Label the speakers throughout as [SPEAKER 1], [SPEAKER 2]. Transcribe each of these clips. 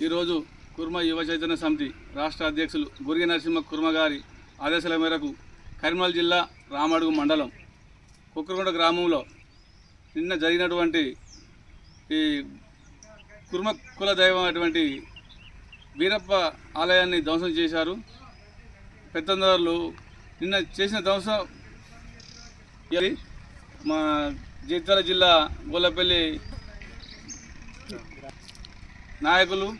[SPEAKER 1] ఈరోజు కుర్మ యువ చైతన్య సమితి రాష్ట్ర అధ్యక్షులు గురిగి నరసింహ కుర్మ గారి ఆదేశాల మేరకు కరీంనగర్ జిల్లా రామడుగు మండలం కుక్కరకొండ గ్రామంలో నిన్న జరిగినటువంటి ఈ కుర్మ కుల దైవం అటువంటి వీరప్ప ఆలయాన్ని ధ్వంసం చేశారు పెత్తందారులు. నిన్న చేసిన ధ్వంసం మా జగిత్యాల జిల్లా గోల్లపల్లి నాయకులు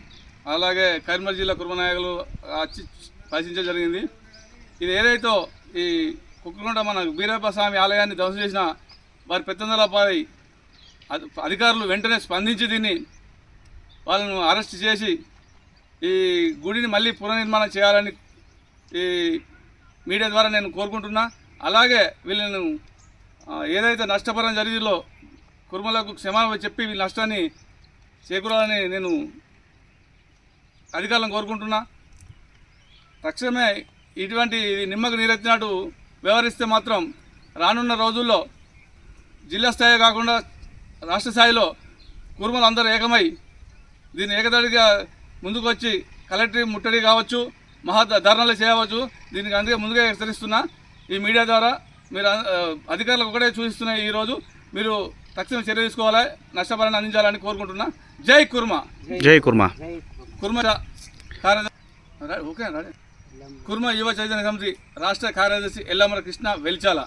[SPEAKER 1] అలాగే కరీంనగర్ జిల్లా కుర్మ నాయకులు వచ్చి పరిశీలించడం జరిగింది. ఇది ఏదైతే ఈ కుక్కరకొండ మన వీరప్ప స్వామి ఆలయాన్ని ధ్వంసం చేసిన వారి పెత్తందారులపై అధికారులు వెంటనే స్పందించి దీన్ని వాళ్ళను అరెస్ట్ చేసి ఈ గుడిని మళ్ళీ పునర్నిర్మాణం చేయాలని ఈ మీడియా ద్వారా నేను కోరుకుంటున్నా. అలాగే వీళ్ళను ఏదైతే నష్టపరం జరిగిందో కుర్మలకు క్షమాపణ చెప్పి వీళ్ళ నష్టాన్ని చేకూరాలని నేను అధికారులను కోరుకుంటున్నా. తక్షణమే ఇటువంటి నిమ్మకు నీరెత్తినట్టు వ్యవహరిస్తే మాత్రం రానున్న రోజుల్లో జిల్లా స్థాయి కాకుండా రాష్ట్ర స్థాయిలో కుర్మలు అందరూ ఏకమై దీన్ని ఏకదాడిగా ముందుకు వచ్చి కలెక్టరేట్ ముట్టడి కావచ్చు, ధర్నాలు చేయవచ్చు. దీనికి అందుకే ముందుగా హెచ్చరిస్తున్నా. ఈ మీడియా ద్వారా మీరు అధికారులకు ఒకటే చూపిస్తున్నా, ఈరోజు మీరు తక్షణం చర్య తీసుకోవాలి, నష్టపరిహారం అందించాలని కోరుకుంటున్నా. జై కుర్మ,
[SPEAKER 2] జై కుర్మ.
[SPEAKER 1] కుర్మ ఓకే కుర్మ యువ చైతన్య సమితి రాష్ట్ర కార్యదర్శి ఎల్లమర కృష్ణ వెల్చాల.